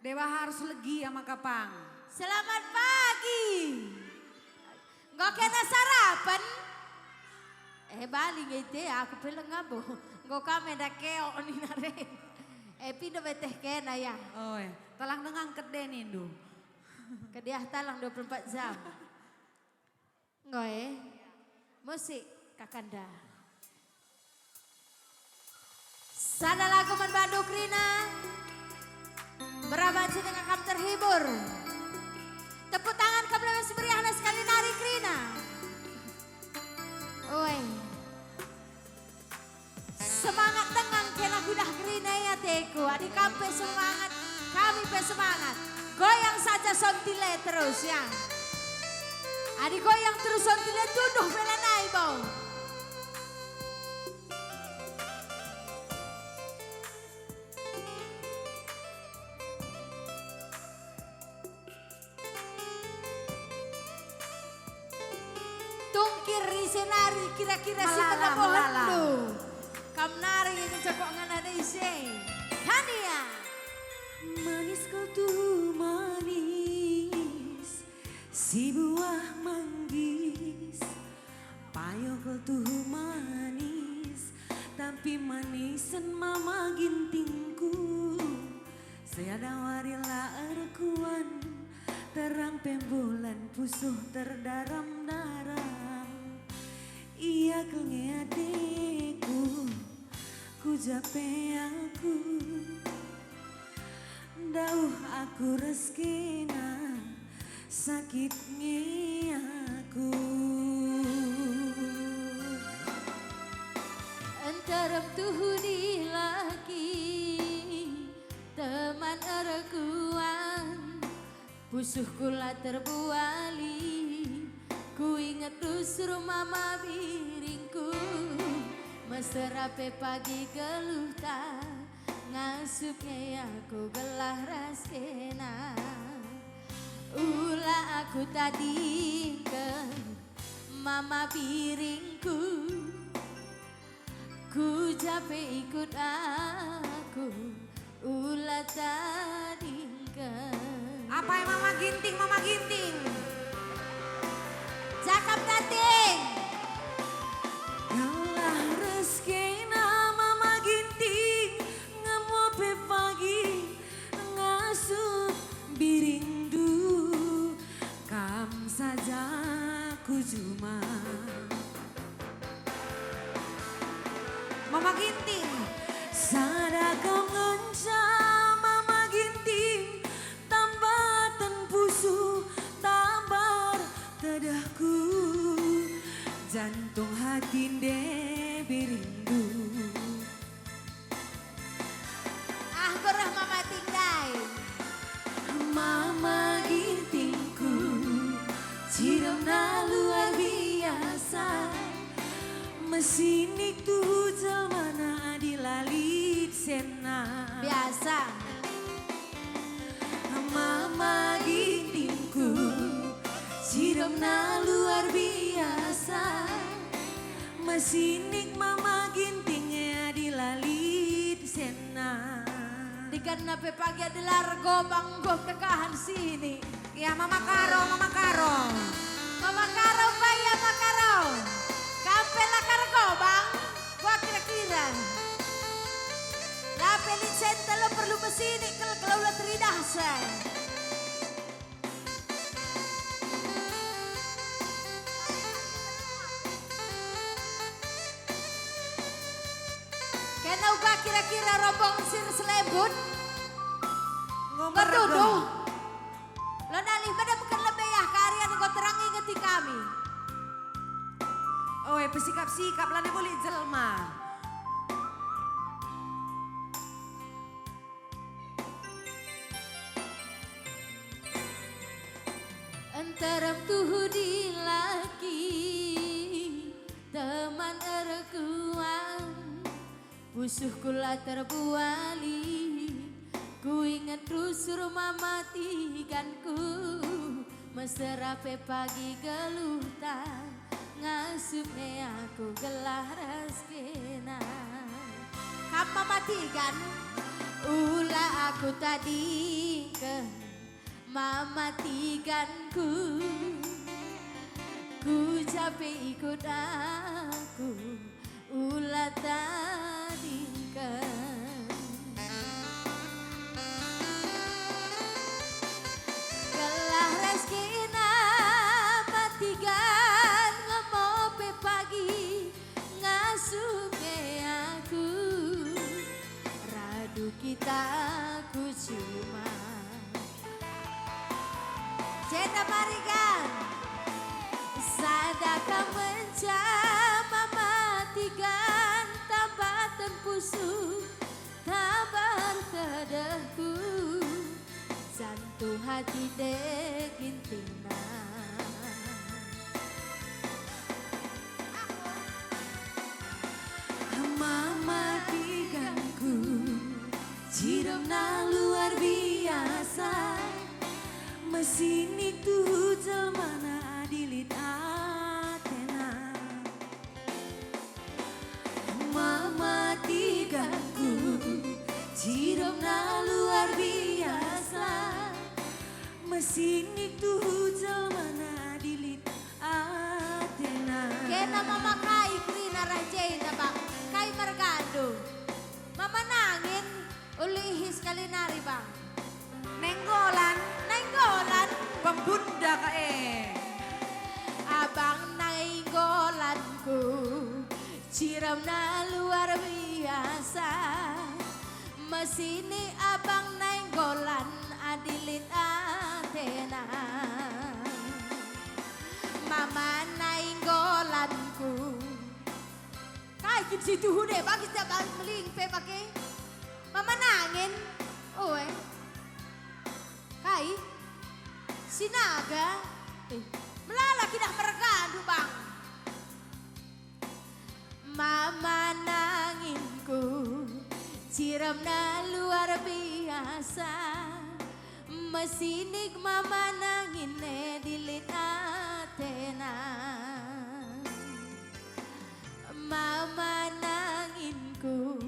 Dewa harus legi sama Kapang. Selamat pagi. Nggak kena sarapan? Bali ngite aku bilang ngabo. Nggak kami dah keo ni nare. Pindah beteh kena ya. Oh ya, talang nengang keden Indo. Kediah talang 24 jam. Nggak musik kakanda. Sana lagu Bandung Rina. Berapa dengan kamu terhibur. Tepuk tangan kamu lebih seberiahnya sekali nari Krina. Oi. Semangat tenang kena kudah Krina ya teku. Adik kampe semangat, kami pe semangat. Goyang saja sontile terus ya. Adik goyang terus sontile tuduh belanai bau. Tungkir senari kira-kira si pada pohon lu. Kam nari ini cekok ngana isi. Hania. Manis kau tuh manis, si buah manggis. Payo kau tuh manis, tapi manisan mama gintingku. Seada warila erkuan, terang pembulan pusuh terdaram-daram. Iya kengeadeku, ku jape aku. Dauh aku reskena, sakitnya aku. Antarap tuhuni lagi, teman erekuan. Pusuh kula terbuali, ku ingat dusur mama biringku. Mesra pe pagi geluh tak, ngasupnya aku gelah raskena. Ulah aku tadi ke mama piringku, ku jape ikut aku. Ulah tadi ke. Apa yang Mama Ginting, Mama Ginting? Cakap dating. Galah reskena mama ginting, ngemope pagi ngasup birindu. Kam saja ku cuma Mama Ginting. sada kau ngencam mama ginting, tambatan pusu tabar tedahku. Jantung hati birindu. Ah gerah mama tinggai. Mama gintingku, ciremna luar biasa. Mesinik tuh jelmana dilalit sena. Biasa. Mama gintingku, ciremna luar biasa. Mesinik mama gintingnya dilalit sena. Dikarena pe pagi adalah gobang gob tekahan sini. Ya Mama Karo, Mama Karo. Mama Karo bayar Mama Karo. Kampela kargo bang. Gua kira-kira. Lape licenta lo perlu mesini kalau lo teridah say. Kena ubah kira-kira rombong sir selebut. Ngomong Bertuduh. Lo nalih pada bukan lebih ya karya yang kau terangi ngeti kami. Oh bersikap-sikap lah boleh jelma. Antara tuh di laki teman erekuan. Pusuh kula terbuali, ku ingat dusur mama tiganku. Mesra pe pagi geluh tak, ngasupnya aku gelah raskena. Kapa matikan Ula aku tadi ke mamatiganku, ku capek ikut aku ula tadi ke. Gelah reskina matigan ngemope pagi ngasuke aku. Radu kita ku cuma Cenda marigan sadaka mencama matigan tambatan pusu tabar tedehku santu hati degintina. Mama tiganku ciremna luar biasa mesin itu jelmana dilit atena. Mama tiganku ciremna luar biasa mesin itu jelmana dilit atena. Kena mama kai krina rajena bang, kai margado. Mama nangin ulihis kali nari bang. Nenggolan, Nenggolan, pembunda abang nenggolanku, ciramna luar biasa. Mesini abang nenggolan adilit atena. Mama nenggolanku, kayak situ hude bagi setiap balik melingpe pakai. Mama nangin, oe. Kai, sinaga, melala kita mergadu bang. Mama nanginku, ciramna luar biasa. Mesinik mama nangin dilit atena. Mama nanginku,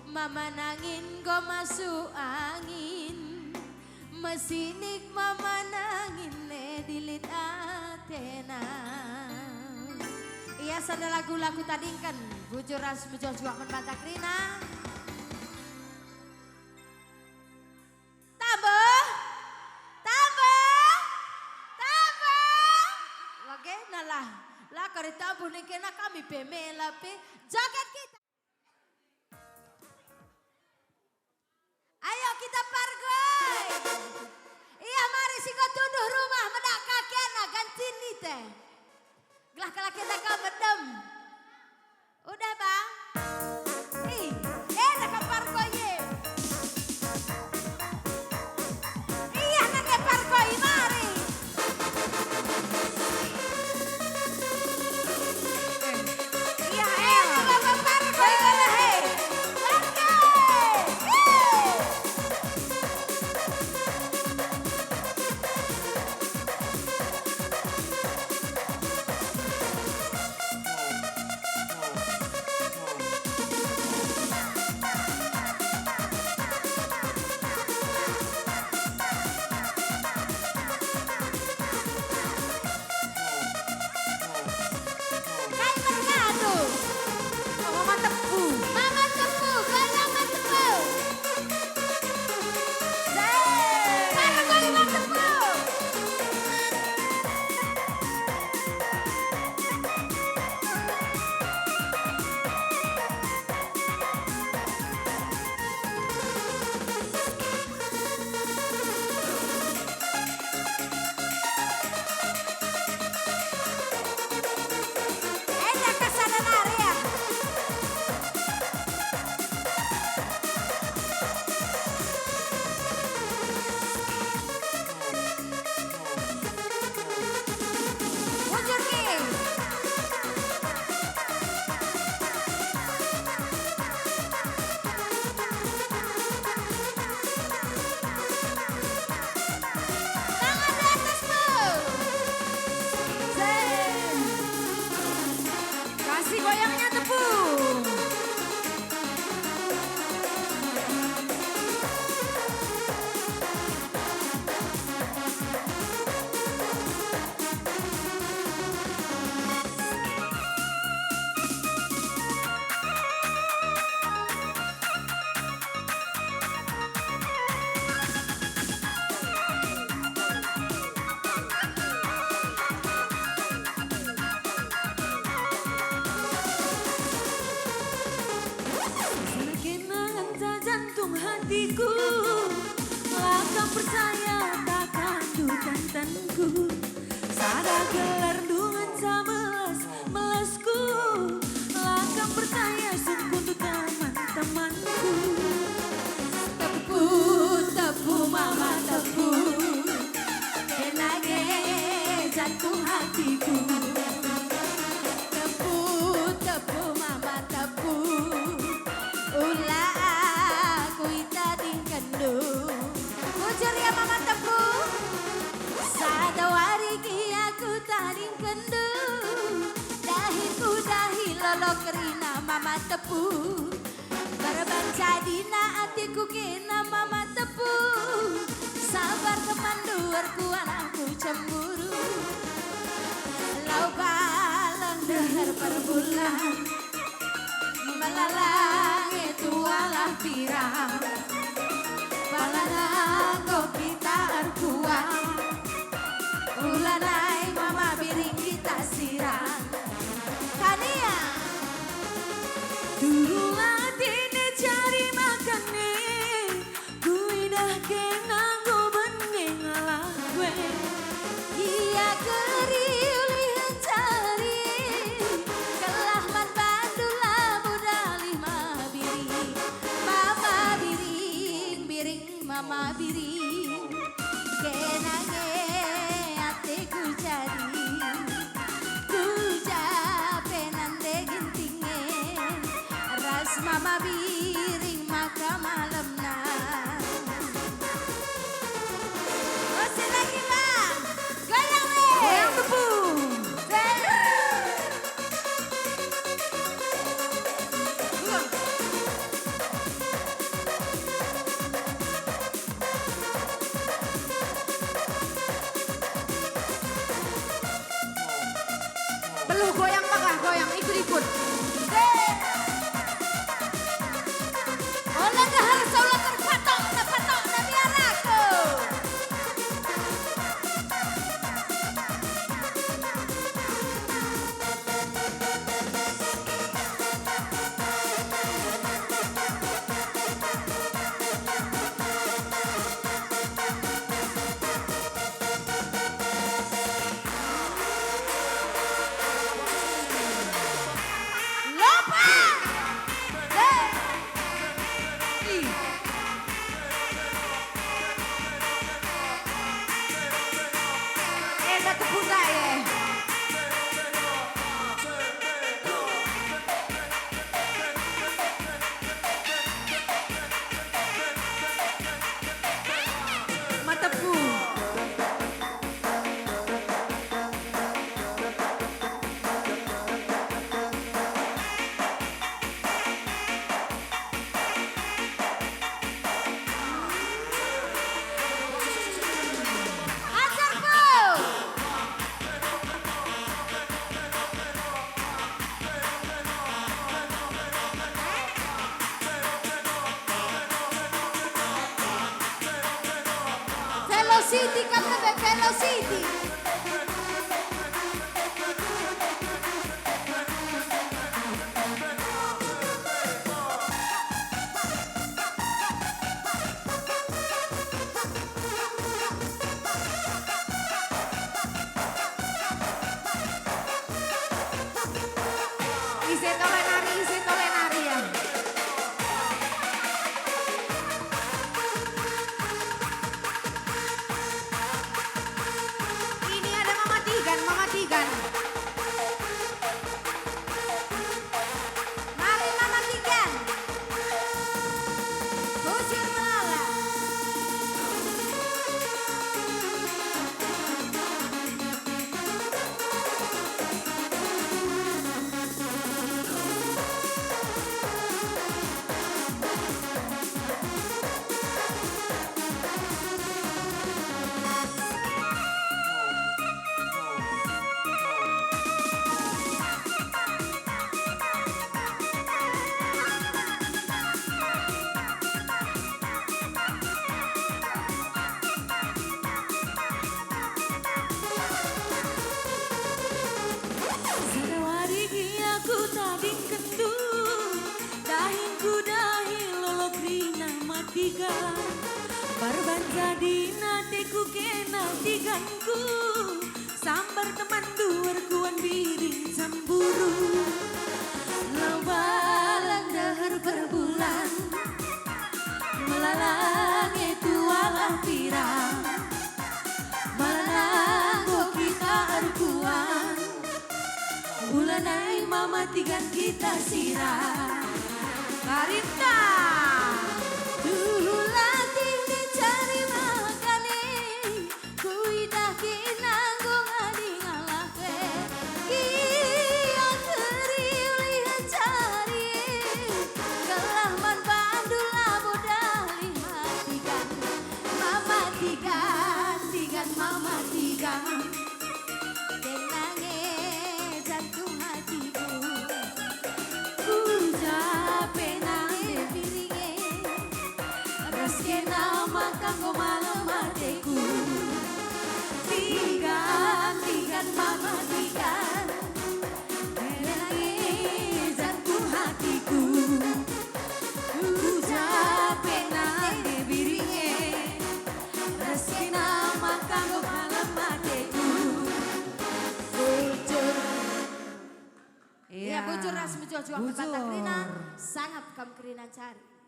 mama nangin go masuk angin. Mesinik mama nangin dilit atena. Iya sana lagu-lagu tadi kan bujur ras bujur juga membantah krina. Tambah, tambah, tambah. Oke, nalah, lah kari tabu nih kena kami pemela pe joget kita. Ayo kita pargoy. Iya mari singko tunduh rumah medak kakena ganti nite. Gelah kala kita kau bedem. Udah bang. Nak pargoy ye. Iya nak pargoy mari. Iya, Bapak pargoy kana he. Oke. percaya takkan dutantanku. Sada gelar dungan sabelas melasku. Lakam percaya sungguh untuk teman-temanku. Tepu, tepu mama tepu, kenage jantung hatiku. Tepu, tepu mama tepu, ulah aku tadi kendu. Bujur ya mama tepu, sadawari ki aku tadi kendu. Dahiku dahi lolo kerina mama tepu. Barban jadina atiku kena mama tepu. Sabar teman duarku anakku cemburu. Lau balang dengar perbulan, melalang itu alah pirang. Balang kita arkuan, ulanai mama biring kita sirang. Kania Turulah dine cari makan nih, kuidah kenang go bengeng ngalah gue. iya keriulihan cari, kelah man bandulah budalih mama biring. Mama biring, biring mama biring. Kenange hatiku jadi, ku japenan degintinge. Ras mama biring maka malam nah. Masih lagi bang, goyang weh. Goyang tepu. Perlu goyang pakah, goyang ikut-ikut. Olah dahar saulah terpatok na biar aku. Lupa. Eda tepu saya. Matepu. Ajar bu. Velocity kata be velocity. Isi tole nari ya. Marban jadi nateku kena tiganku sambar teman duar kuan biring cemburu lawalan dahar berbulan melalang itu alam pirang malango kita arkuan ulanai mama tigan kita sirah Karinta dulu latih dicari makane ku idah kinanggung adi ngalake kia keriulihan cari kelaman bandul labo dali hatikan mama tigan mama tigan tenange jantung hatiku ku capek nange piringe raskena makanggo malam mateku tigan mama tigan tenange jantung hatiku ku capek nange piringe raskena makanggo malam mateku bujur. Ya bujur ras mejual juang kata Krina sangat kam Krina cari.